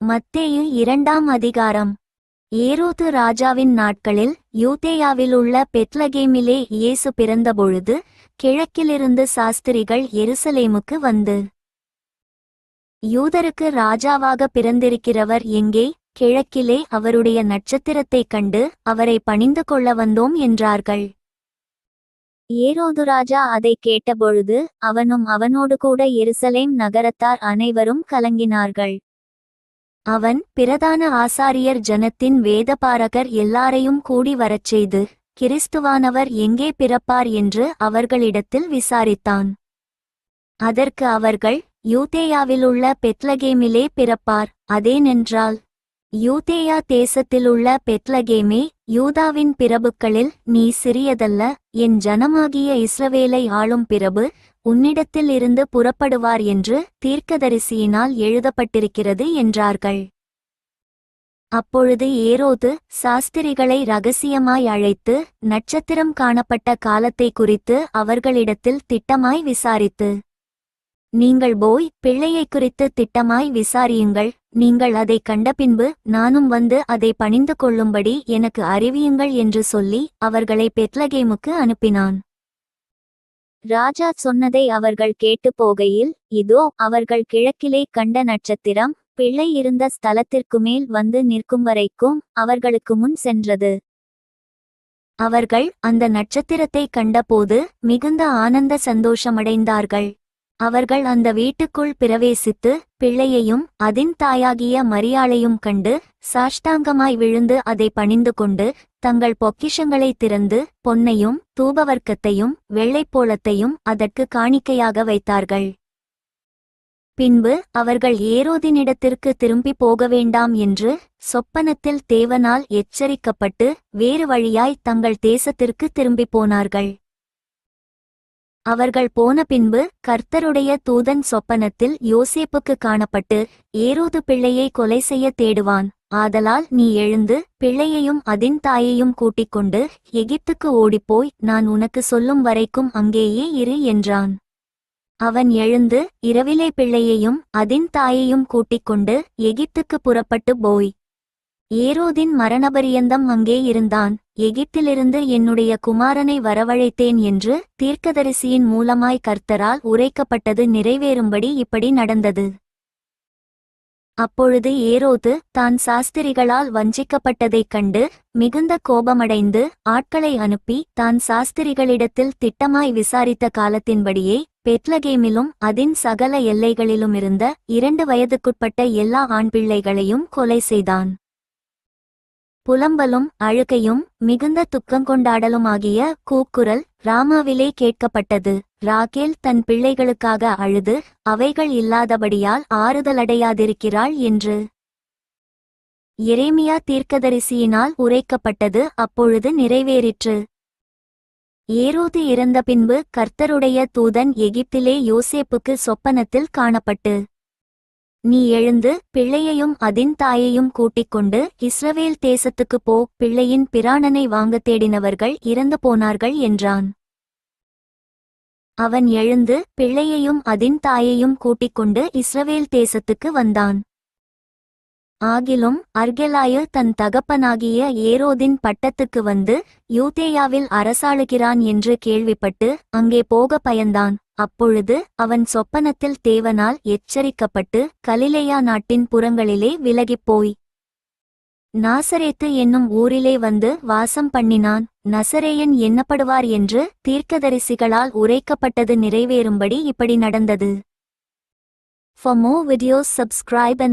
மத்தேயு 2ஆம் அதிகாரம். ஏரோது ராஜாவின் நாட்களில் யூதேயாவிலுள்ள பெத்லகேமிலே இயேசு பிறந்தபொழுது கிழக்கிலிருந்து சாஸ்திரிகள் எருசலேமுக்கு வந்து, யூதருக்கு ராஜாவாக பிறந்திருக்கிறவர் எங்கே? கிழக்கிலே அவருடைய நட்சத்திரத்தைக் கண்டு அவரை பணிந்து கொள்ள வந்தோம் என்றார்கள். ஏரோது ராஜா அதைக் கேட்டபொழுது அவனும் அவனோடு கூட எருசலேம் நகரத்தார் அனைவரும் கலங்கினார்கள். அவன் பிரதான ஆசாரியர் ஜனத்தின் வேதபாரகர் எல்லாரையும் கூடி வரச்செய்து, கிறிஸ்துவானவர் எங்கே பிறப்பார் என்று அவர்களிடத்தில் விசாரித்தான். அதற்கு அவர்கள், யூதேயாவிலுள்ள பெத்லகேமிலே பிறப்பார். அதேனென்றால், யூதேயா தேசத்திலுள்ள பெத்லகேமே, யூதாவின் பிரபுக்களில் நீ சிறியதல்ல, என் ஜனமாகிய இஸ்ரவேலை ஆளும் பிரபு உன்னிடத்தில் இருந்து புறப்படுவார் என்று தீர்க்கதரிசியினால் எழுதப்பட்டிருக்கிறது என்றார்கள். அப்பொழுது ஏரோது சாஸ்திரிகளை இரகசியமாய் அழைத்து நட்சத்திரம் காணப்பட்ட காலத்தை குறித்து அவர்களிடத்தில் திட்டமாய் விசாரித்து, நீங்கள் போய் பிள்ளையை குறித்து திட்டமாய் விசாரியுங்கள், நீங்கள் அதை கண்டபின்பு நானும் வந்து அதை பணிந்து கொள்ளும்படி எனக்கு அறிவியுங்கள் என்று சொல்லி அவர்களை பெத்லகேமுக்கு அனுப்பினான். ராஜா சொன்னதை அவர்கள் கேட்டு போகையில், இதோ அவர்கள் கிழக்கிலே கண்ட நட்சத்திரம் பிள்ளை இருந்த ஸ்தலத்திற்கு மேல் வந்து நிற்கும் வரைக்கும் அவர்களுக்கு முன் சென்றது. அவர்கள் அந்த நட்சத்திரத்தை கண்டபோது மிகுந்த ஆனந்த சந்தோஷமடைந்தார்கள். அவர்கள் அந்த வீட்டுக்குள் பிரவேசித்து பிள்ளையையும் அதின் தாயாகிய மரியாளையும் கண்டு சாஷ்டாங்கமாய் விழுந்து அதை பணிந்து கொண்டு தங்கள் பொக்கிஷங்களை திறந்து பொன்னையும் தூபவர்க்கத்தையும் வெள்ளைப்போளத்தையும் அதற்கு காணிக்கையாக வைத்தார்கள். பின்பு அவர்கள் ஏரோதினிடத்திற்கு திரும்பி போக வேண்டாம் என்று சொப்பனத்தில் தேவனால் எச்சரிக்கப்பட்டு வேறு வழியாய் தங்கள் தேசத்திற்கு திரும்பி போனார்கள். அவர்கள் போன பின்பு கர்த்தருடைய தூதன் சொப்பனத்தில் யோசேப்புக்கு காணப்பட்டு, ஏரோது பிள்ளையை கொலை செய்ய தேடுவான், ஆதலால் நீ எழுந்து பிள்ளையையும் அதின் தாயையும் கூட்டிக் கொண்டு எகிப்துக்கு ஓடிப்போய் நான் உனக்கு சொல்லும் வரைக்கும் அங்கேயே இரு என்றான். அவன் எழுந்து இரவிலே பிள்ளையையும் அதின் தாயையும் கூட்டிக் கொண்டு எகிப்துக்கு புறப்பட்டு போய் ஏரோதின் மரணபரியந்தம் அங்கே இருந்தான். எகிப்திலிருந்து என்னுடைய குமாரனை வரவழைத்தேன் என்று தீர்க்கதரிசியின் மூலமாய் கர்த்தரால் உரைக்கப்பட்டது நிறைவேறும்படி இப்படி நடந்தது. அப்பொழுது ஏரோது தான் சாஸ்திரிகளால் வஞ்சிக்கப்பட்டதைக் கண்டு மிகுந்த கோபமடைந்து ஆட்களை அனுப்பி தான் சாஸ்திரிகளிடத்தில் திட்டமாய் விசாரித்த காலத்தின்படியே பெத்லகேமிலும் அதின் சகல எல்லைகளிலுமிருந்த 2 வயதுக்குட்பட்ட எல்லா ஆண் பிள்ளைகளையும் கொலை செய்தான். புலம்பலும் அழுகையும் மிகுந்த துக்கங்கொண்டாடலுமாகிய கூக்குரல் ராமாவிலே கேட்கப்பட்டது. ராகேல் தன் பிள்ளைகளுக்காக அழுது அவைகள் இல்லாதபடியால் ஆறுதலடையாதிருக்கிறாள் என்று எரேமியா தீர்க்கதரிசியினால் உரைக்கப்பட்டது அப்பொழுது நிறைவேறிற்று. ஏரோது இறந்த பின்பு கர்த்தருடைய தூதன் எகிப்திலே யோசேப்புக்கு சொப்பனத்தில் காணப்பட்டு, நீ எழுந்து பிள்ளையையும் அதின் தாயையும் கூட்டிக் கொண்டு இஸ்ரவேல் தேசத்துக்குப் போ, பிள்ளையின் பிராணனை வாங்க தேடினவர்கள் இறந்து போனார்கள் என்றான். அவன் எழுந்து பிள்ளையையும் அதின் தாயையும் கூட்டிக் கொண்டு இஸ்ரவேல் தேசத்துக்கு வந்தான். ஆகிலும் அர்கெலாயு தன் தகப்பனாகிய ஏரோதின் பட்டத்துக்கு வந்து யூதேயாவில் அரசாளுகிறான் என்று கேள்விப்பட்டு அங்கே போக பயந்தான். அப்பொழுது அவன் சொப்பனத்தில் தேவனால் எச்சரிக்கப்பட்டு கலிலேயா நாட்டின் புறங்களிலே விலகிப்போய் நாசரேத்து என்னும் ஊரிலே வந்து வாசம் பண்ணினான். நசரேயன் எண்ணப்படுவார் என்று தீர்க்கதரிசிகளால் உரைக்கப்பட்டது நிறைவேறும்படி இப்படி நடந்தது. For more videos subscribe and